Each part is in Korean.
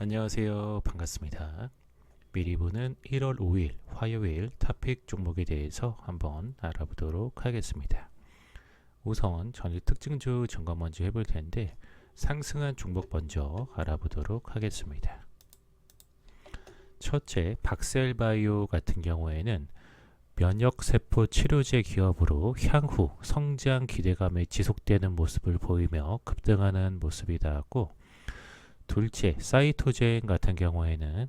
안녕하세요. 반갑습니다. 미리 보는 1월 5일 화요일 토픽 종목에 대해서 한번 알아보도록 하겠습니다. 우선 전일 특징주 점검 먼저 해볼 텐데 상승한 종목 먼저 알아보도록 하겠습니다. 첫째, 박셀바이오 같은 경우에는 면역세포 치료제 기업으로 향후 성장 기대감이 지속되는 모습을 보이며 급등하는 모습이 나왔고, 둘째, 사이토젠 같은 경우에는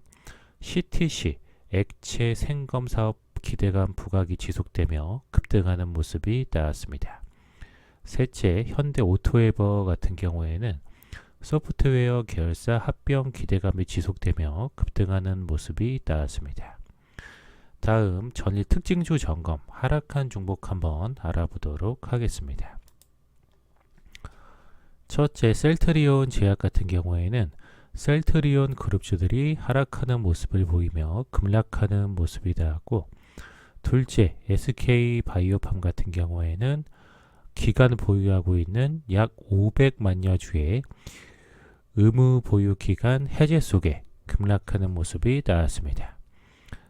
CTC 액체 생검 사업 기대감 부각이 지속되며 급등하는 모습이 나왔습니다. 셋째, 현대 오토에버 같은 경우에는 소프트웨어 계열사 합병 기대감이 지속되며 급등하는 모습이 나왔습니다. 다음 전일 특징주 점검 하락한 종목 한번 알아보도록 하겠습니다. 첫째, 셀트리온 제약 같은 경우에는 셀트리온 그룹주들이 하락하는 모습을 보이며 급락하는 모습이 나왔고, 둘째, SK바이오팜 같은 경우에는 기간 보유하고 있는 약 500만여 주의 의무 보유 기간 해제 속에 급락하는 모습이 나왔습니다.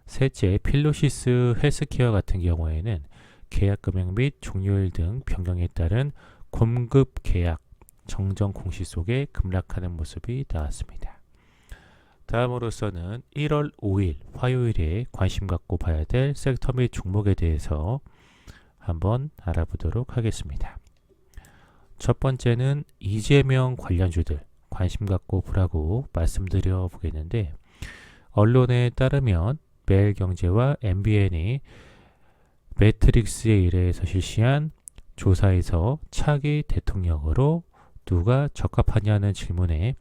셋째, 필로시스 헬스케어 같은 경우에는 계약 금액 및 종료일 등 변경에 따른 공급 계약 정정 공시 속에 급락하는 모습이 나왔습니다. 다음으로서는 1월 5일 화요일에 관심 갖고 봐야 될 섹터 및 종목에 대해서 한번 알아보도록 하겠습니다. 첫 번째는 이재명 관련주들 관심 갖고 보라고 말씀드려 보겠는데, 언론에 따르면 매일경제와 MBN이 매트릭스에 의뢰해서 실시한 조사에서 차기 대통령으로 누가 적합하냐는 질문에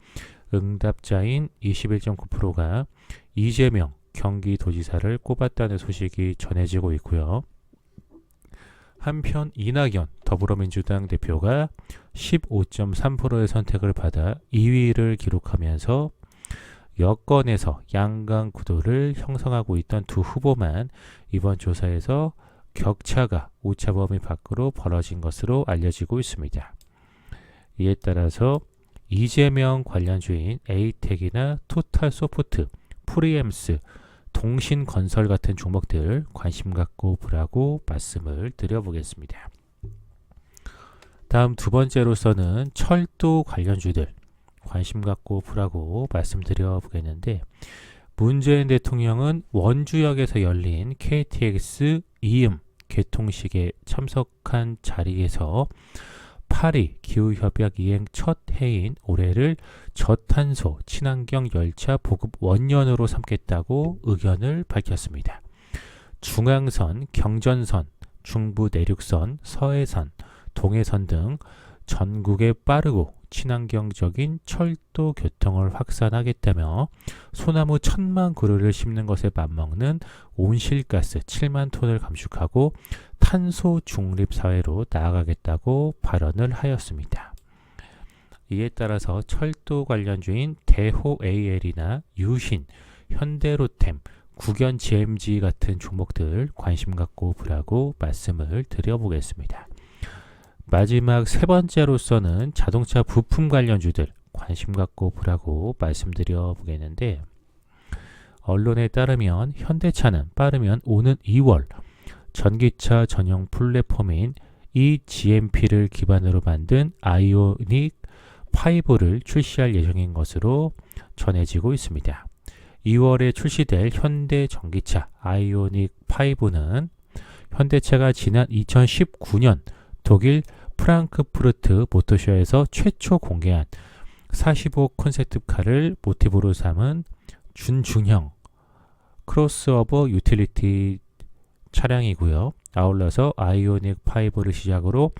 응답자인 21.9%가 이재명 경기도지사를 꼽았다는 소식이 전해지고 있고요. 한편 이낙연 더불어민주당 대표가 15.3%의 선택을 받아 2위를 기록하면서 여권에서 양강 구도를 형성하고 있던 두 후보만 이번 조사에서 격차가 오차 범위 밖으로 벌어진 것으로 알려지고 있습니다. 이에 따라서 이재명 관련주인 에이텍이나 토탈소프트, 프리엠스, 동신건설 같은 종목들 관심 갖고 보라고 말씀을 드려보겠습니다. 다음 두 번째로서는 철도 관련주들 관심 갖고 보라고 말씀드려 보겠는데, 문재인 대통령은 원주역에서 열린 KTX 이음 개통식에 참석한 자리에서 파리 기후협약 이행 첫 해인 올해를 저탄소 친환경 열차 보급 원년으로 삼겠다고 의견을 밝혔습니다. 중앙선, 경전선, 중부 내륙선, 서해선, 동해선 등 전국에 빠르고 친환경적인 철도 교통을 확산하겠다며 소나무 1000만 그루를 심는 것에 맞먹는 온실가스 7만 톤을 감축하고 탄소 중립 사회로 나아가겠다고 발언을 하였습니다. 이에 따라서 철도 관련주인 대호 AL이나 유신, 현대로템, 국연 GMG 같은 종목들 관심 갖고 보라고 말씀을 드려보겠습니다. 마지막 세 번째로서는 자동차 부품 관련주들 관심 갖고 보라고 말씀드려 보겠는데, 언론에 따르면 현대차는 빠르면 오는 2월 전기차 전용 플랫폼인 eGMP를 기반으로 만든 아이오닉 5를 출시할 예정인 것으로 전해지고 있습니다. 2월에 출시될 현대 전기차 아이오닉 5는 현대차가 지난 2019년 독일 프랑크푸르트 모터쇼에서 최초 공개한 45 콘셉트카를 모티브로 삼은 준중형 크로스오버 유틸리티 차량이고요. 아울러서 아이오닉 5를 시작으로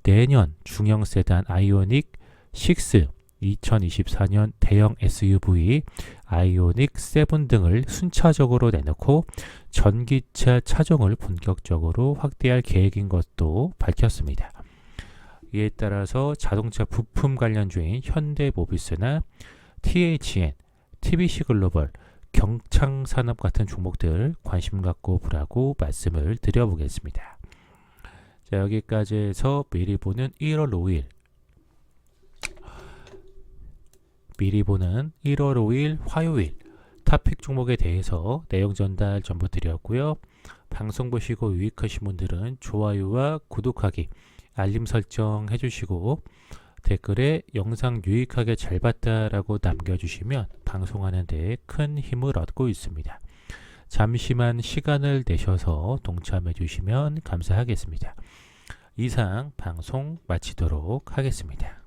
내년 중형 세단 아이오닉 6, 2024년 대형 SUV 아이오닉 7 등을 순차적으로 내놓고 전기차 차종을 본격적으로 확대할 계획인 것도 밝혔습니다. 이에 따라서 자동차 부품 관련주인 현대모비스나 THN, TBC글로벌, 경창산업 같은 종목들 관심 갖고 보라고 말씀을 드려보겠습니다. 자, 여기까지 해서 미리 보는 1월 5일 미리 보는 1월 5일 화요일 토픽 종목에 대해서 내용 전달 전부 드렸고요. 방송 보시고 유익하신 분들은 좋아요와 구독하기, 알림 설정 해주시고 댓글에 영상 유익하게 잘 봤다라고 남겨주시면 방송하는 데 큰 힘을 얻고 있습니다. 잠시만 시간을 내셔서 동참해 주시면 감사하겠습니다. 이상 방송 마치도록 하겠습니다.